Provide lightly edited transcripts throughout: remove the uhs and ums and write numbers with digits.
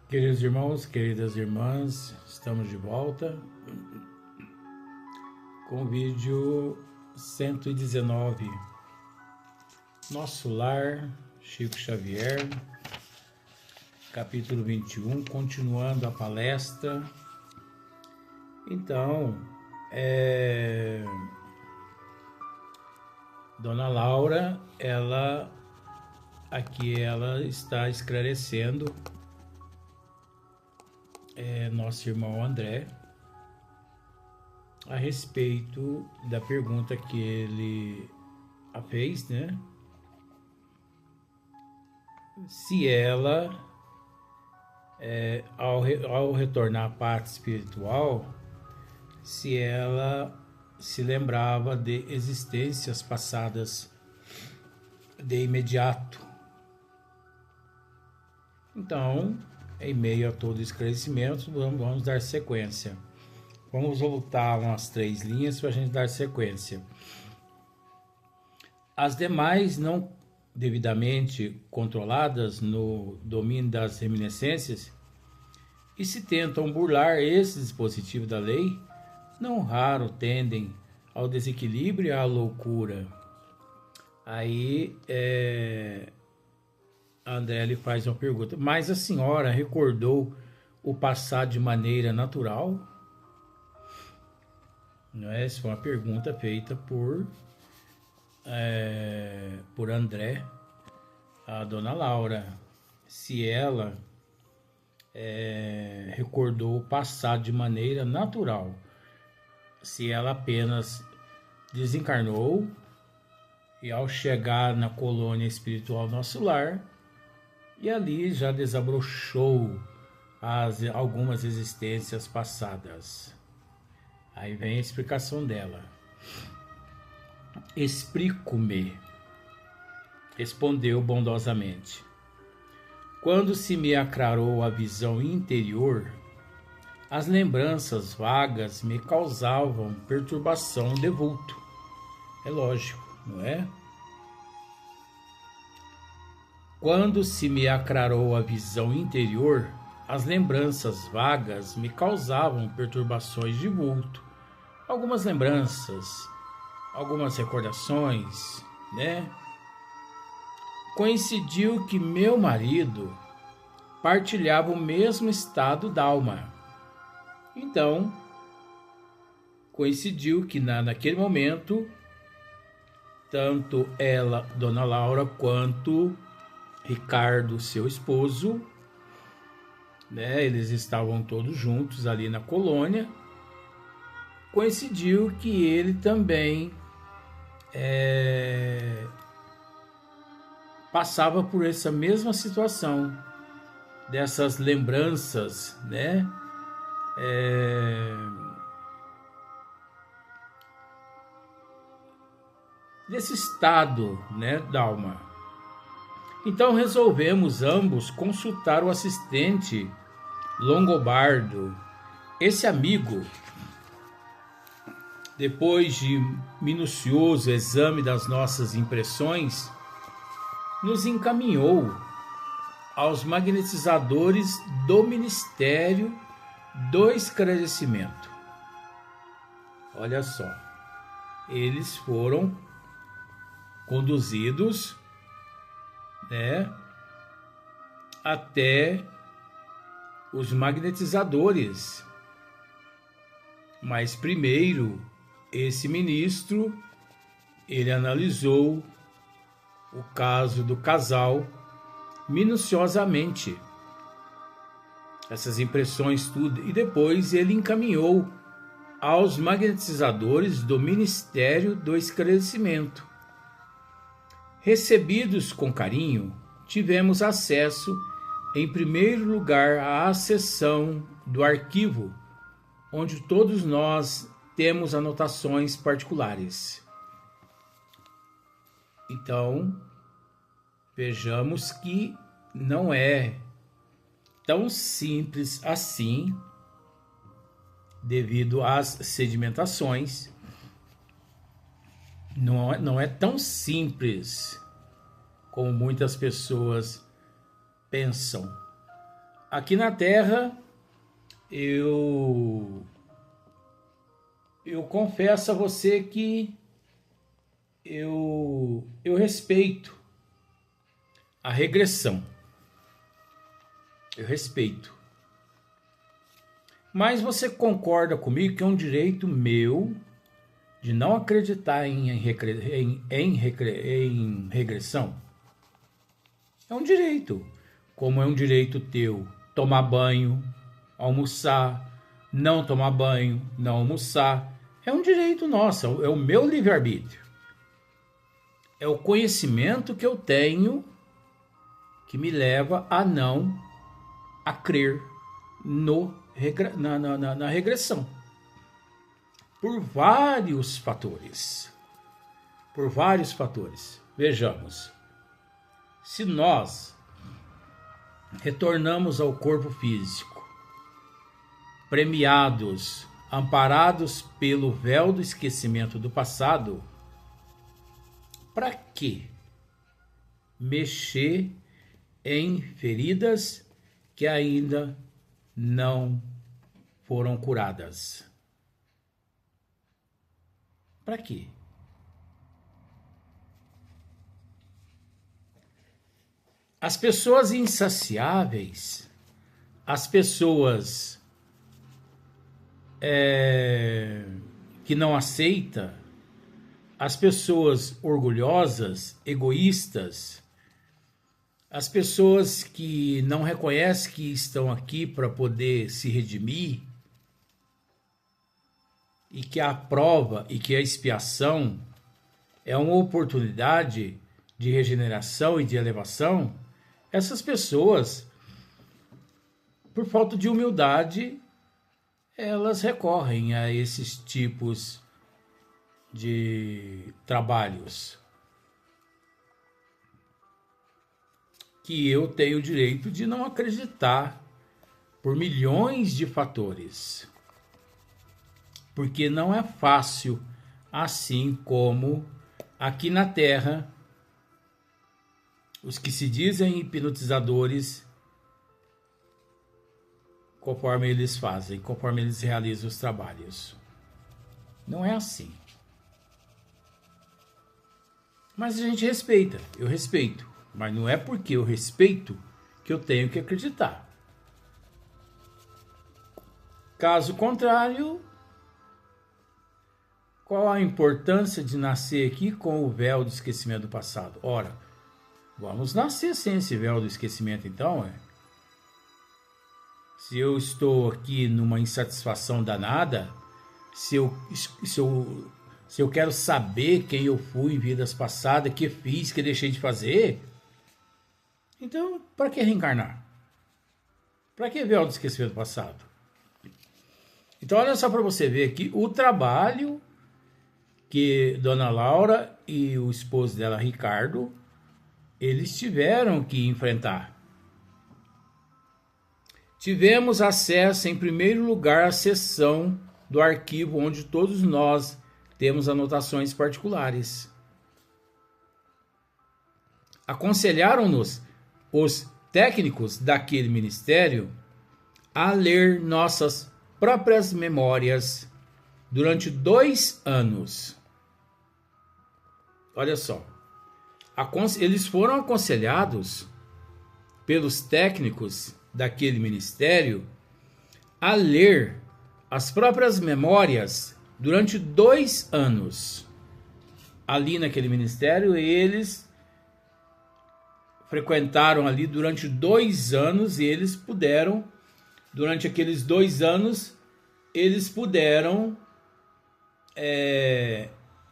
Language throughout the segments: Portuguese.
Queridos irmãos, queridas irmãs, estamos de volta com o vídeo 119. Nosso Lar, Chico Xavier, capítulo 21, continuando a palestra. Então, Dona Laura, ela está esclarecendo nosso irmão André a respeito da pergunta que ele a fez, né? Se ela, ao retornar à parte espiritual, se ela se lembrava de existências passadas de imediato. Então, em meio a todo esclarecimento, vamos dar sequência. Vamos voltar umas 3 linhas para a gente dar sequência. As demais, não devidamente controladas no domínio das reminiscências, e se tentam burlar esse dispositivo da lei, não raro tendem ao desequilíbrio e à loucura. Aí, André lhe faz uma pergunta: mas a senhora recordou o passado de maneira natural? Não é? Essa foi uma pergunta feita por André a Dona Laura. Se ela recordou o passado de maneira natural. Se ela apenas desencarnou e ao chegar na colônia espiritual Nosso Lar, e ali já desabrochou algumas existências passadas. Aí vem a explicação dela. Explico-me, respondeu bondosamente. Quando se me aclarou a visão interior, as lembranças vagas me causavam perturbação de vulto. É lógico, não é? Quando se me aclarou a visão interior, as lembranças vagas me causavam perturbações de vulto. Algumas lembranças, algumas recordações, né? Coincidiu que meu marido partilhava o mesmo estado d'alma. Então, coincidiu que naquele momento, tanto ela, Dona Laura, quanto Ricardo, seu esposo, né, eles estavam todos juntos ali na colônia. Coincidiu que ele também passava por essa mesma situação, dessas lembranças, né? Desse estado, né, d'alma. Então resolvemos ambos consultar o assistente Longobardo. Esse amigo, depois de minucioso exame das nossas impressões, nos encaminhou aos magnetizadores do Ministério do Esclarecimento. Olha só, eles foram conduzidos, né, até os magnetizadores. Mas primeiro, esse ministro, ele analisou o caso do casal minuciosamente, essas impressões tudo, e depois ele encaminhou aos magnetizadores do Ministério do Esclarecimento. Recebidos com carinho, tivemos acesso, em primeiro lugar, à seção do arquivo, onde todos nós temos anotações particulares. Então, vejamos que não é tão simples assim, devido às sedimentações. Não é tão simples como muitas pessoas pensam. aqui na Terra, eu confesso a você que eu respeito a regressão. Eu respeito. Mas você concorda comigo que é um direito meu de não acreditar em regressão? É um direito. Como é um direito teu tomar banho, almoçar, não tomar banho, não almoçar. É um direito nosso, é o meu livre-arbítrio. É o conhecimento que eu tenho que me leva a não a crer na regressão. Por vários fatores. Por vários fatores. Vejamos. Se nós retornamos ao corpo físico, premiados, amparados pelo véu do esquecimento do passado, para que mexer em feridas que ainda não foram curadas? Para quê? As pessoas insaciáveis, as pessoas que não aceitam, as pessoas orgulhosas, egoístas, as pessoas que não reconhecem que estão aqui para poder se redimir e que a prova e que a expiação é uma oportunidade de regeneração e de elevação, essas pessoas, por falta de humildade, elas recorrem a esses tipos de trabalhos que eu tenho o direito de não acreditar por milhões de fatores. Porque não é fácil, assim como aqui na Terra, os que se dizem hipnotizadores, conforme eles fazem, conforme eles realizam os trabalhos. Não é assim. Mas a gente respeita, eu respeito. Mas não é porque eu respeito que eu tenho que acreditar. Caso contrário, qual a importância de nascer aqui com o véu do esquecimento do passado? Ora, vamos nascer sem esse véu do esquecimento então, Se eu estou aqui numa insatisfação danada, se eu quero saber quem eu fui em vidas passadas, que fiz, que deixei de fazer, então, para que reencarnar? Para que véu do esquecimento do passado? Então, olha só para você ver aqui o trabalho que Dona Laura e o esposo dela, Ricardo, eles tiveram que enfrentar. Tivemos acesso, em primeiro lugar, à seção do arquivo onde todos nós temos anotações particulares. Aconselharam-nos os técnicos daquele ministério a ler nossas próprias memórias durante 2 anos. Olha só. Eles foram aconselhados pelos técnicos daquele ministério a ler as próprias memórias durante 2 anos. Ali naquele ministério, eles frequentaram ali durante 2 anos e eles puderam, durante aqueles 2 anos, eles puderam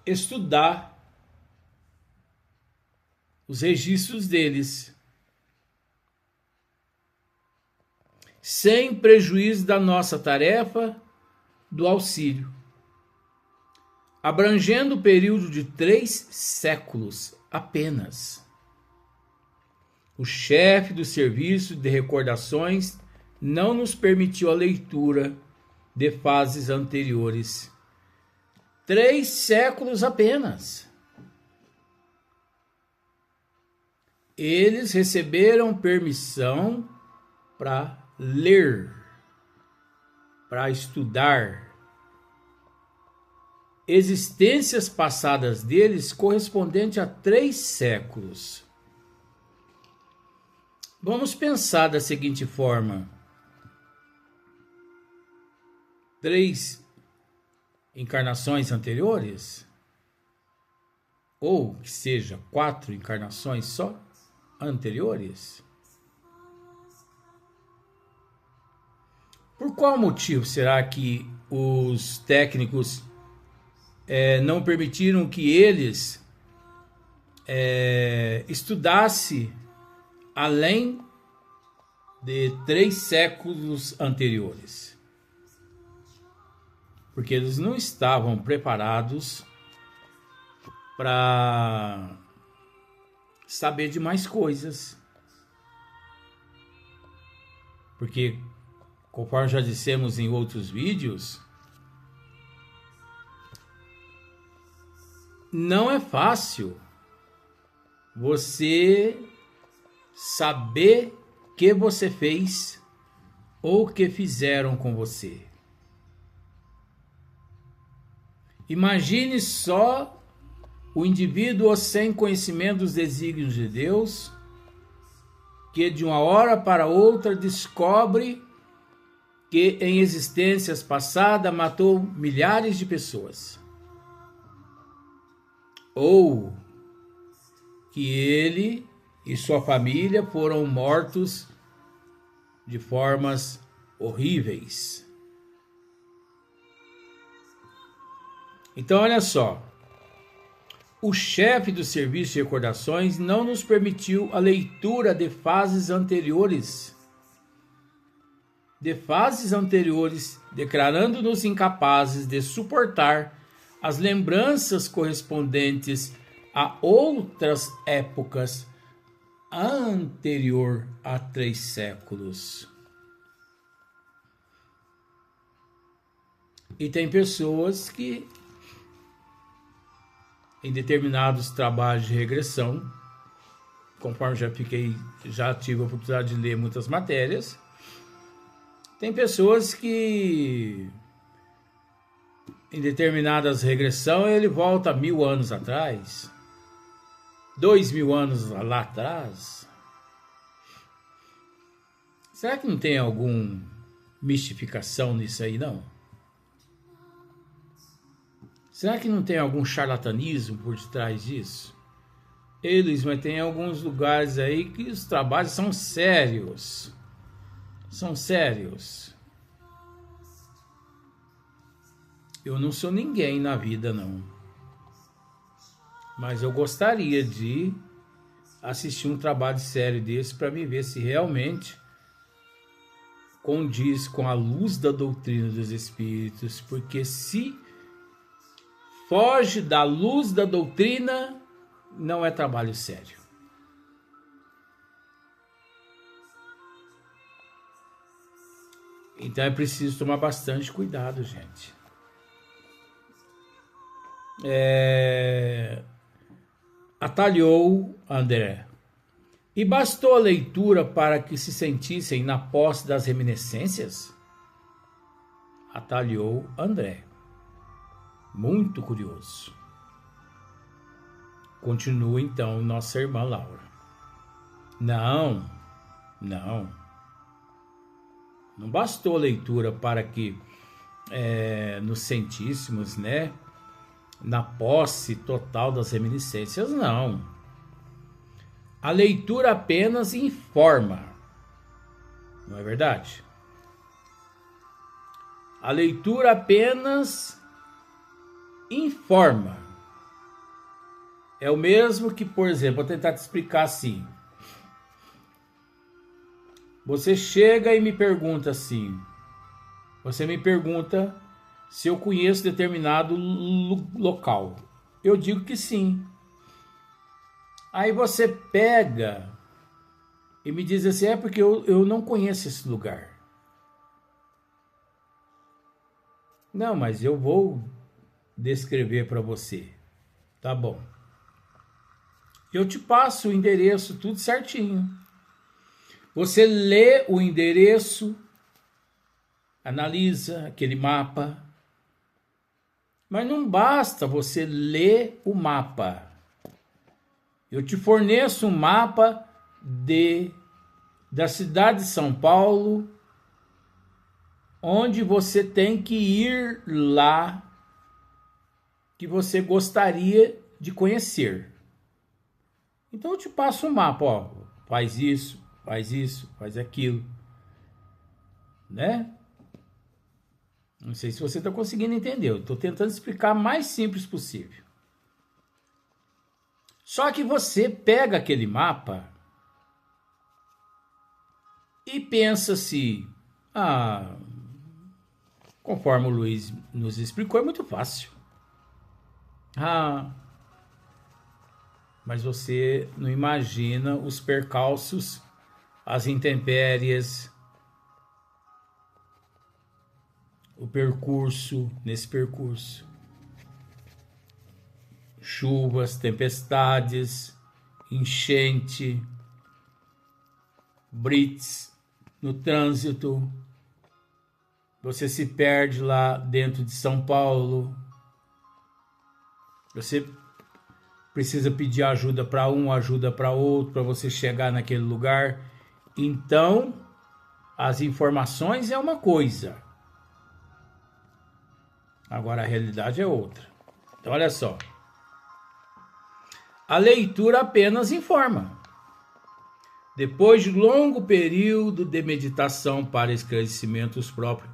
estudar os registros deles, sem prejuízo da nossa tarefa do auxílio, abrangendo o período de 3 séculos apenas. O chefe do serviço de recordações não nos permitiu a leitura de fases anteriores. 3 séculos apenas. Eles receberam permissão para ler, para estudar existências passadas deles correspondente a 3 séculos. Vamos pensar da seguinte forma: 3 encarnações anteriores, ou que seja 4 encarnações só anteriores. Por qual motivo será que os técnicos não permitiram que eles estudassem além de 3 séculos anteriores? Porque eles não estavam preparados para saber de mais coisas. Porque, conforme já dissemos em outros vídeos, não é fácil você saber o que você fez ou o que fizeram com você. Imagine só o indivíduo sem conhecimento dos desígnios de Deus, que de uma hora para outra descobre que em existências passadas matou milhares de pessoas. Ou que ele e sua família foram mortos de formas horríveis. Então, olha só. O chefe do serviço de recordações não nos permitiu a leitura de fases anteriores, declarando-nos incapazes de suportar as lembranças correspondentes a outras épocas anterior a 3 séculos. E tem pessoas que, em determinados trabalhos de regressão, conforme já tive a oportunidade de ler muitas matérias, tem pessoas que, em determinadas regressões, ele volta 1000 anos atrás, 2000 anos lá atrás. Será que não tem alguma mistificação nisso aí, não? Será que não tem algum charlatanismo por detrás disso? Mas tem alguns lugares aí que os trabalhos são sérios. São sérios. Eu não sou ninguém na vida, não. Mas eu gostaria de assistir um trabalho sério desse para me ver se realmente condiz com a luz da doutrina dos espíritos. Porque se foge da luz da doutrina, não é trabalho sério. Então é preciso tomar bastante cuidado, gente. Atalhou André. E bastou a leitura para que se sentissem na posse das reminiscências? Atalhou André. Muito curioso. Continua então nossa irmã Laura. Não bastou a leitura para que nos sentíssemos, né, na posse total das reminiscências, não. A leitura apenas informa, não é verdade? A leitura apenas informa. É o mesmo que, por exemplo, vou tentar te explicar assim. Você chega e me pergunta assim. Você me pergunta se eu conheço determinado local. Eu digo que sim. Aí você pega e me diz assim, porque eu não conheço esse lugar. Não, mas eu vou descrever para você. Tá bom. Eu te passo o endereço, tudo certinho. Você lê o endereço, analisa aquele mapa, mas não basta você ler o mapa. Eu te forneço um mapa da cidade de São Paulo, onde você tem que ir lá, que você gostaria de conhecer. Então eu te passo um mapa, ó, faz isso, faz aquilo, né? Não sei se você está conseguindo entender, eu estou tentando explicar o mais simples possível. Só que você pega aquele mapa e pensa se, conforme o Luiz nos explicou, é muito fácil. Mas você não imagina os percalços, as intempéries, o percurso, nesse percurso. Chuvas, tempestades, enchente, blitz no trânsito. Você se perde lá dentro de São Paulo. Você precisa pedir ajuda para um, ajuda para outro, para você chegar naquele lugar. Então, as informações é uma coisa. Agora a realidade é outra. Então, olha só. A leitura apenas informa. Depois de longo período de meditação para esclarecimentos próprios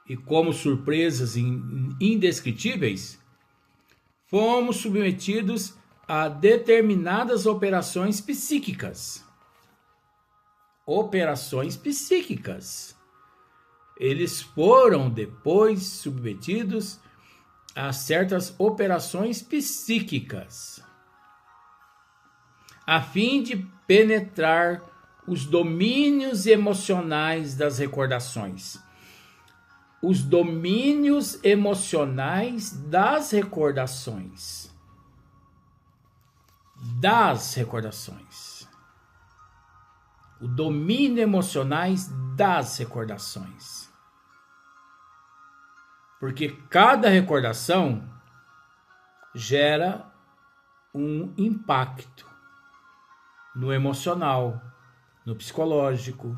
e como surpresas indescritíveis, fomos submetidos a determinadas operações psíquicas. Operações psíquicas. Eles foram depois submetidos a certas operações psíquicas, a fim de penetrar os domínios emocionais das recordações. Os domínios emocionais das recordações. Das recordações. O domínio emocionais das recordações. Porque cada recordação gera um impacto no emocional, no psicológico.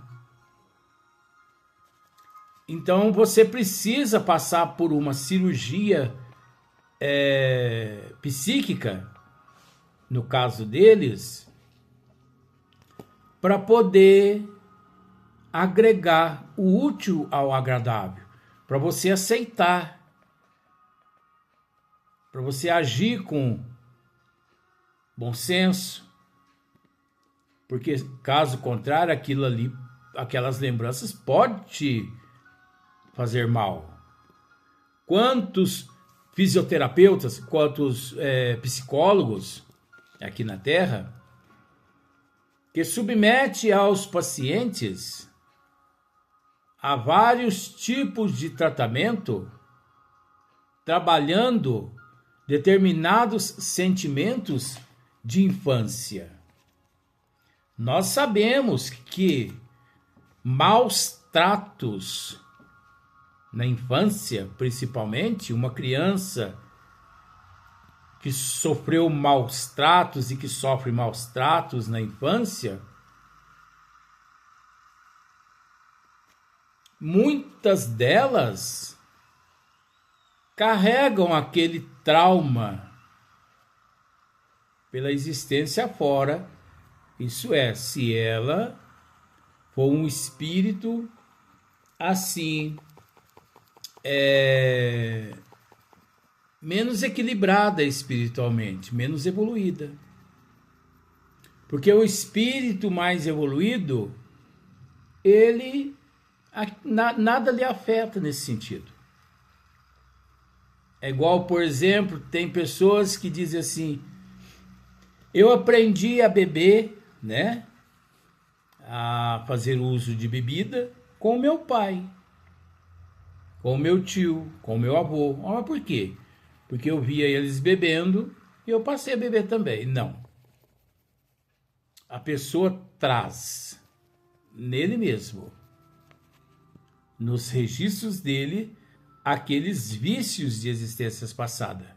Então você precisa passar por uma cirurgia psíquica, no caso deles, para poder agregar o útil ao agradável, para você aceitar, para você agir com bom senso, porque caso contrário, aquilo ali, aquelas lembranças podem te fazer mal. Quantos fisioterapeutas, quantos psicólogos aqui na Terra que submete aos pacientes a vários tipos de tratamento, trabalhando determinados sentimentos de infância. Nós sabemos que maus tratos na infância, principalmente, uma criança que sofreu maus tratos e que sofre maus tratos na infância, muitas delas carregam aquele trauma pela existência fora. Isso é, se ela for um espírito assim, menos equilibrada espiritualmente, menos evoluída. Porque o espírito mais evoluído, ele nada lhe afeta nesse sentido. É igual, por exemplo, tem pessoas que dizem assim: eu aprendi a beber, né? A fazer uso de bebida com meu pai, com meu tio, com meu avô. Mas por quê? Porque eu via eles bebendo e eu passei a beber também. Não. A pessoa traz nele mesmo, nos registros dele, aqueles vícios de existências passadas.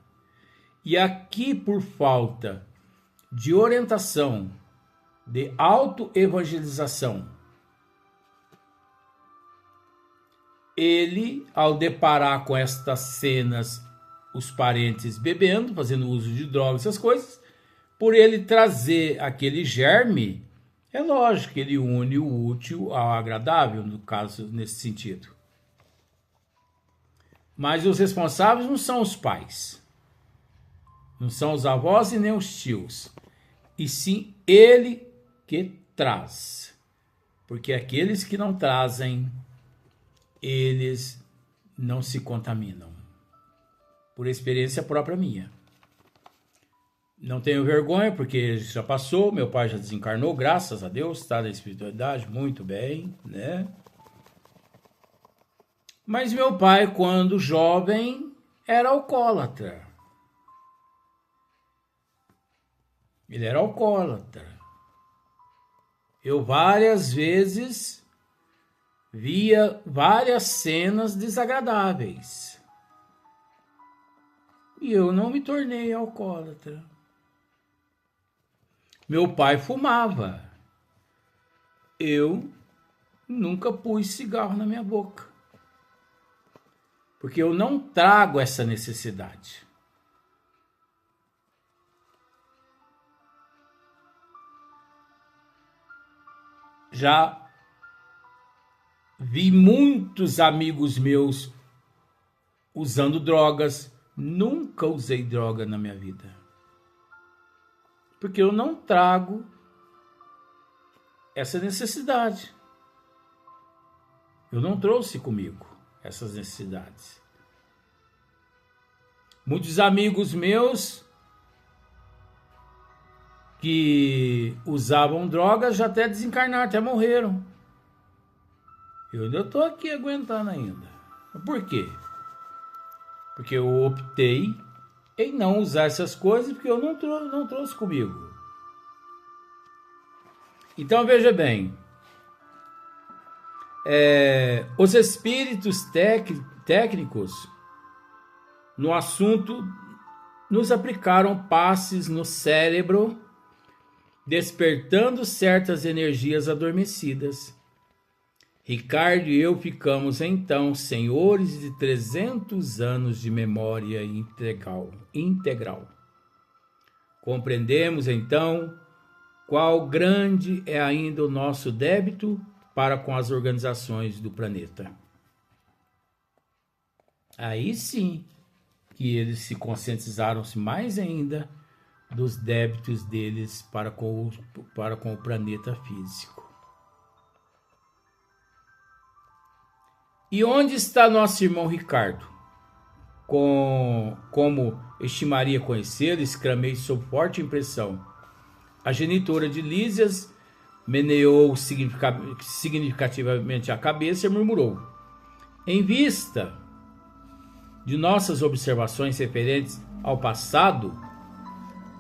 E aqui, por falta de orientação, de autoevangelização, ele, ao deparar com estas cenas, os parentes bebendo, fazendo uso de drogas, essas coisas, por ele trazer aquele germe, é lógico que ele une o útil ao agradável, no caso, nesse sentido. Mas os responsáveis não são os pais, não são os avós e nem os tios, e sim ele que traz. Porque aqueles que não trazem, eles não se contaminam. Por experiência própria minha. Não tenho vergonha, porque já passou, meu pai já desencarnou, graças a Deus, está na espiritualidade, muito bem, né? Mas meu pai, quando jovem, era alcoólatra. Ele era alcoólatra. Eu várias vezes via várias cenas desagradáveis. E eu não me tornei alcoólatra. Meu pai fumava. Eu nunca pus cigarro na minha boca. Porque eu não trago essa necessidade. Já vi muitos amigos meus usando drogas. Nunca usei droga na minha vida. Porque eu não trago essa necessidade. Eu não trouxe comigo essas necessidades. Muitos amigos meus que usavam drogas já até desencarnaram, até morreram. Eu ainda estou aqui aguentando ainda. Por quê? Porque eu optei em não usar essas coisas porque eu não trouxe comigo. Então veja bem, os espíritos técnicos no assunto nos aplicaram passes no cérebro, despertando certas energias adormecidas. Ricardo e eu ficamos então senhores de 300 anos de memória integral. Compreendemos então qual grande é ainda o nosso débito para com as organizações do planeta. Aí sim que eles se conscientizaram-se mais ainda dos débitos deles para com o planeta físico. E onde está nosso irmão Ricardo? Como estimaria conhecê-lo, exclamei sob forte impressão. A genitora de Lísias meneou significativamente a cabeça e murmurou: em vista de nossas observações referentes ao passado,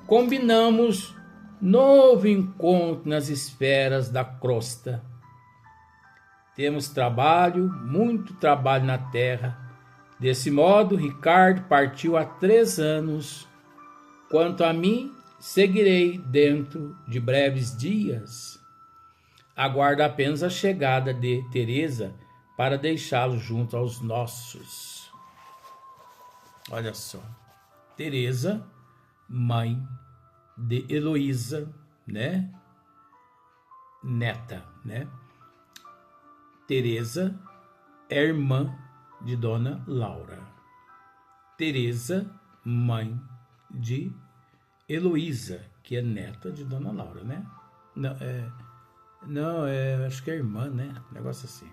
combinamos novo encontro nas esferas da crosta. Temos muito trabalho na Terra. Desse modo, Ricardo partiu há 3 anos. Quanto a mim, seguirei dentro de breves dias. Aguardo apenas a chegada de Teresa para deixá-lo junto aos nossos. Olha só. Teresa, mãe de Heloísa, né? Neta, né? Teresa é irmã de Dona Laura. Teresa, mãe de Heloísa, que é neta de Dona Laura, né? Acho que é irmã, né? Negócio assim.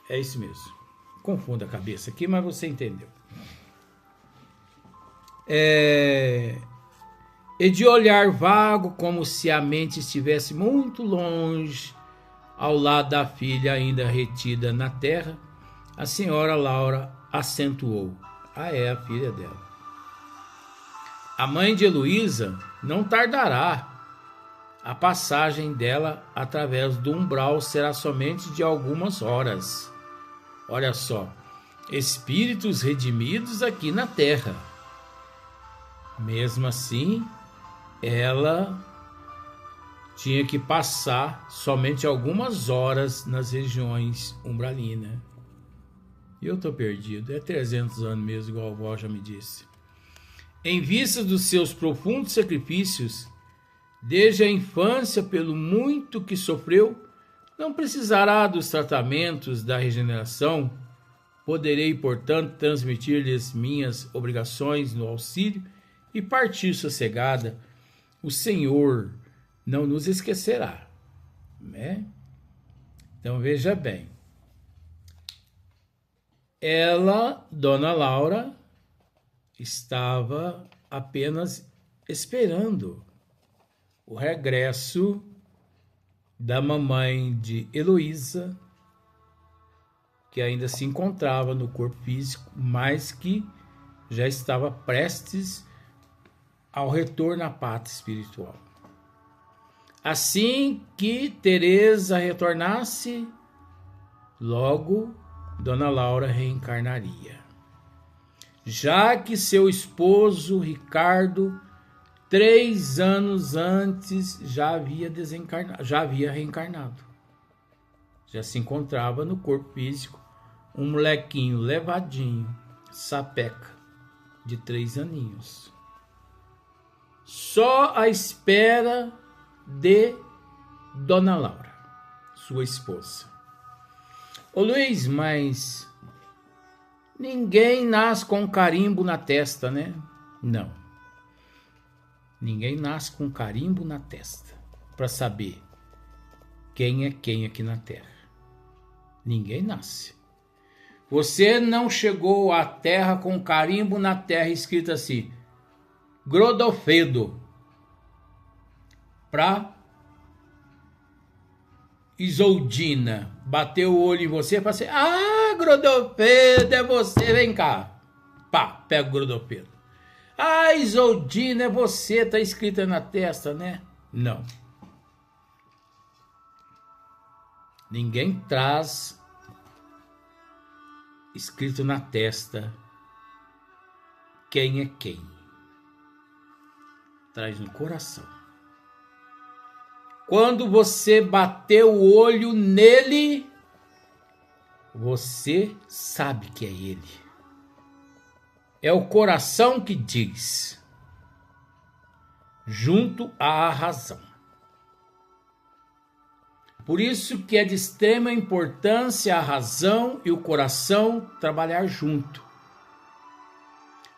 É isso mesmo. Confunda a cabeça aqui, mas você entendeu. E de olhar vago, como se a mente estivesse muito longe, ao lado da filha ainda retida na terra, a senhora Laura acentuou: é a filha dela. A mãe de Heloísa não tardará a passagem dela através do umbral será somente de algumas horas. Olha só, espíritos redimidos aqui na Terra. Mesmo assim, ela tinha que passar somente algumas horas nas regiões umbralinas. E eu tô perdido, é 300 anos mesmo, igual a avó já me disse. Em vista dos seus profundos sacrifícios, desde a infância, pelo muito que sofreu, não precisará dos tratamentos da regeneração. Poderei, portanto, transmitir-lhes minhas obrigações no auxílio e partir sossegada. O Senhor não nos esquecerá, né? Então veja bem. Ela, Dona Laura, estava apenas esperando o regresso da mamãe de Heloísa, que ainda se encontrava no corpo físico, mas que já estava prestes ao retorno à pátria espiritual. Assim que Teresa retornasse, logo Dona Laura reencarnaria. Já que seu esposo Ricardo, 3 anos antes, já havia reencarnado. Já se encontrava no corpo físico um molequinho levadinho, sapeca, de 3 aninhos. Só à espera de Dona Laura, sua esposa. Ô Luiz, mas ninguém nasce com um carimbo na testa, né? Não. Ninguém nasce com um carimbo na testa para saber quem é quem aqui na Terra. Ninguém nasce. Você não chegou à Terra com um carimbo na Terra escrito assim, Godofredo, pra Isoldina bateu o olho em você e falou assim, Godofredo, é você, vem cá. Pá, pega o Godofredo. Isoldina, é você, tá escrita na testa, né? Não. Ninguém traz escrito na testa quem é quem. Traz no coração. Quando você bater o olho nele, você sabe que é ele. É o coração que diz, junto à razão. Por isso que é de extrema importância a razão e o coração trabalhar junto.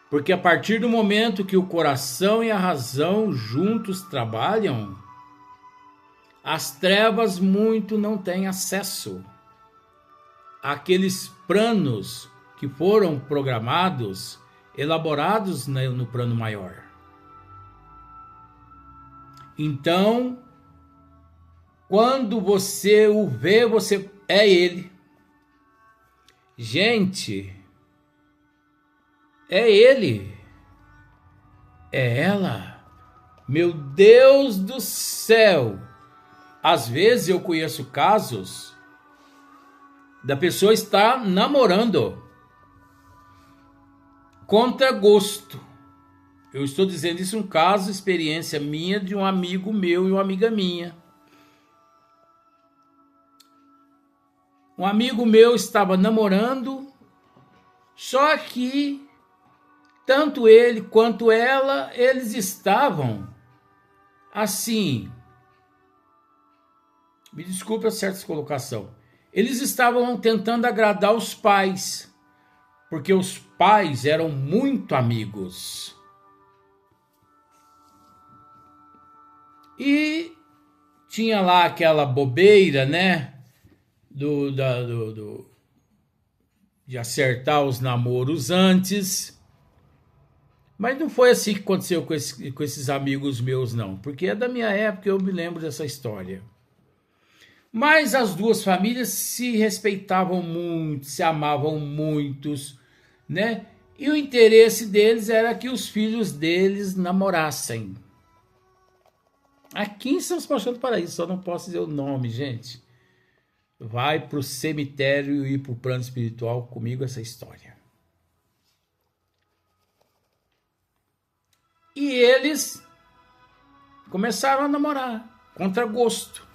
Porque a partir do momento que o coração e a razão juntos trabalham, as trevas muito não têm acesso àqueles planos que foram programados, elaborados no plano maior. Então, quando você o vê, você é ele. Gente, é ele. É ela. Meu Deus do céu. Às vezes eu conheço casos da pessoa estar namorando contra gosto. Eu estou dizendo isso um caso, experiência minha, de um amigo meu e uma amiga minha. Um amigo meu estava namorando, só que tanto ele quanto ela, eles estavam assim, me desculpe a certa colocação, eles estavam tentando agradar os pais, porque os pais eram muito amigos. E tinha lá aquela bobeira, né? De acertar os namoros antes. Mas não foi assim que aconteceu com esses amigos meus, não. Porque é da minha época, eu me lembro dessa história. Mas as duas famílias se respeitavam muito, se amavam muitos, né? E o interesse deles era que os filhos deles namorassem. Aqui em São Sebastião do Paraíso, só não posso dizer o nome, gente. Vai pro cemitério e pro plano espiritual comigo essa história. E eles começaram a namorar, contra gosto.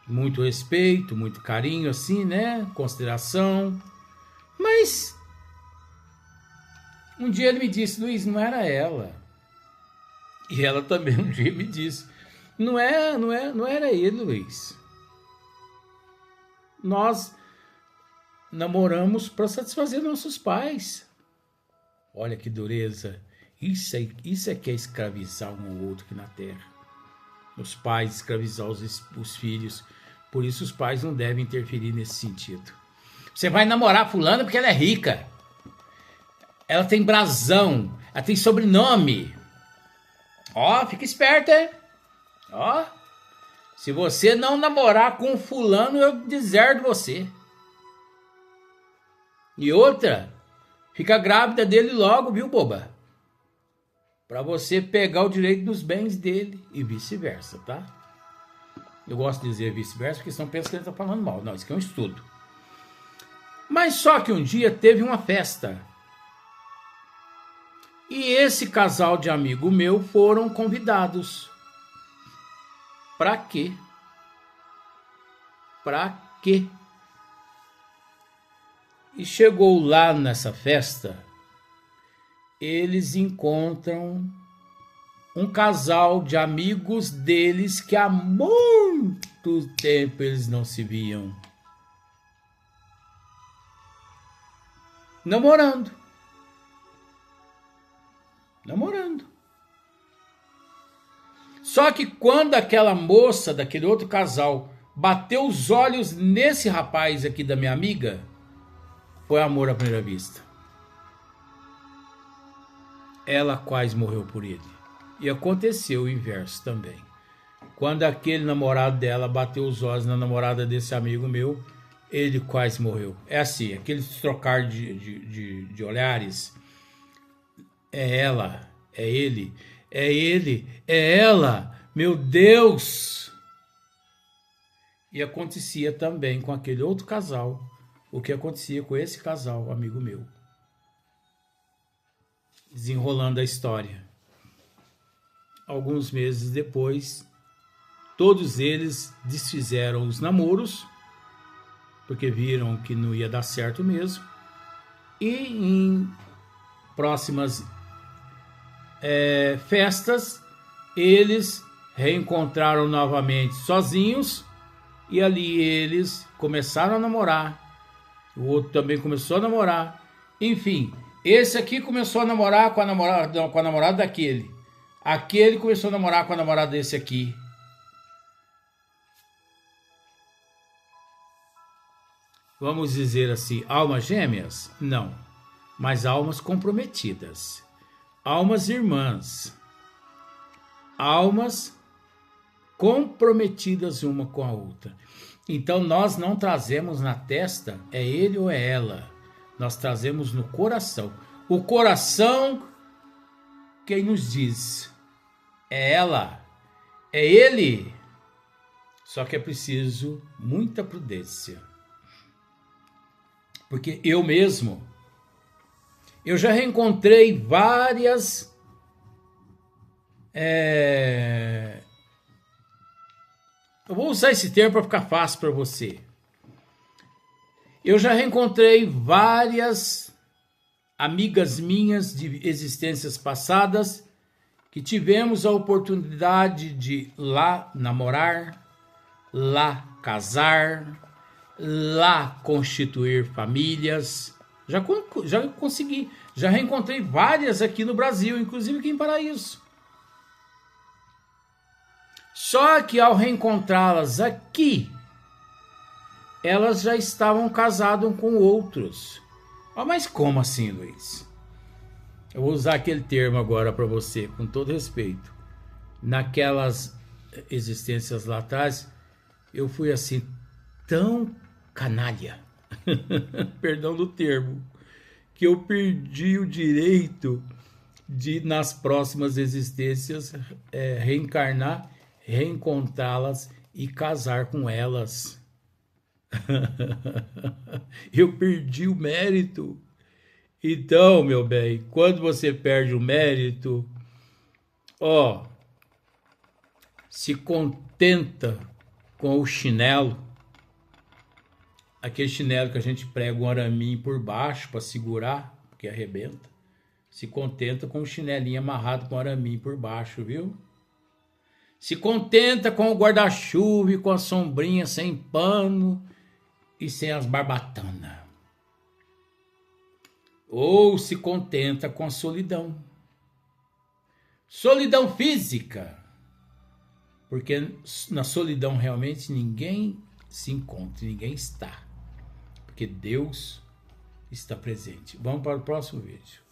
Muito respeito, muito carinho, assim, né? Consideração. Mas um dia ele me disse, Luiz, não era ela. E ela também um dia me disse, não era ele, Luiz. Nós namoramos para satisfazer nossos pais. Olha que dureza. Isso é que é escravizar um ou outro aqui na terra. Os pais escravizar os filhos. Por isso os pais não devem interferir nesse sentido. Você vai namorar fulana porque ela é rica. Ela tem brasão. Ela tem sobrenome. Ó, fica esperto, hein? Ó. Se você não namorar com fulano, eu deserto você. E outra, fica grávida dele logo, viu, boba? Pra você pegar o direito dos bens dele e vice-versa, tá? Eu gosto de dizer vice-versa porque senão pensa que ele tá falando mal. Não, isso aqui é um estudo. Mas só que um dia teve uma festa. E esse casal de amigo meu foram convidados. Pra quê? Pra quê? E chegou lá nessa festa, eles encontram um casal de amigos deles que há muito tempo eles não se viam. Namorando. Só que quando aquela moça daquele outro casal bateu os olhos nesse rapaz aqui da minha amiga, foi amor à primeira vista. Ela quase morreu por ele. E aconteceu o inverso também. Quando aquele namorado dela bateu os olhos na namorada desse amigo meu, ele quase morreu. É assim, aqueles trocar de olhares. É ela, é ele, é ela, meu Deus! E acontecia também com aquele outro casal, o que acontecia com esse casal, amigo meu. Desenrolando a história. Alguns meses depois, todos eles desfizeram os namoros, porque viram que não ia dar certo mesmo, e em próximas festas, eles reencontraram novamente sozinhos e ali eles começaram a namorar. O outro também começou a namorar. Enfim, esse aqui começou a namorar com a namorada daquele. Aquele começou a namorar com a namorada desse aqui. Vamos dizer assim, almas gêmeas? Não, mas almas comprometidas. Almas irmãs, almas comprometidas uma com a outra. Então nós não trazemos na testa, é ele ou é ela. Nós trazemos no coração. O coração, quem nos diz? É ela, é ele. Só que é preciso muita prudência. Porque eu mesmo, eu já reencontrei várias eu vou usar esse termo para ficar fácil para você. Eu já reencontrei várias amigas minhas de existências passadas que tivemos a oportunidade de lá namorar, lá casar, lá constituir famílias. Já consegui, já reencontrei várias aqui no Brasil, inclusive aqui em Paraíso. Só que ao reencontrá-las aqui, elas já estavam casadas com outros. Ah, mas como assim, Luiz? Eu vou usar aquele termo agora para você, com todo respeito. Naquelas existências lá atrás, eu fui assim, tão canalha, perdão do termo, que eu perdi o direito de nas próximas existências reencarnar, reencontrá-las e casar com elas. Eu perdi o mérito. Então, meu bem, quando você perde o mérito, se contenta com o chinelo, aquele chinelo que a gente prega um araminho por baixo para segurar, porque arrebenta. Se contenta com o chinelinho amarrado com araminho por baixo, viu? Se contenta com o guarda-chuva e com a sombrinha sem pano e sem as barbatanas. Ou se contenta com a solidão. Solidão física. Porque na solidão realmente ninguém se encontra, ninguém está. Porque Deus está presente. Vamos para o próximo vídeo.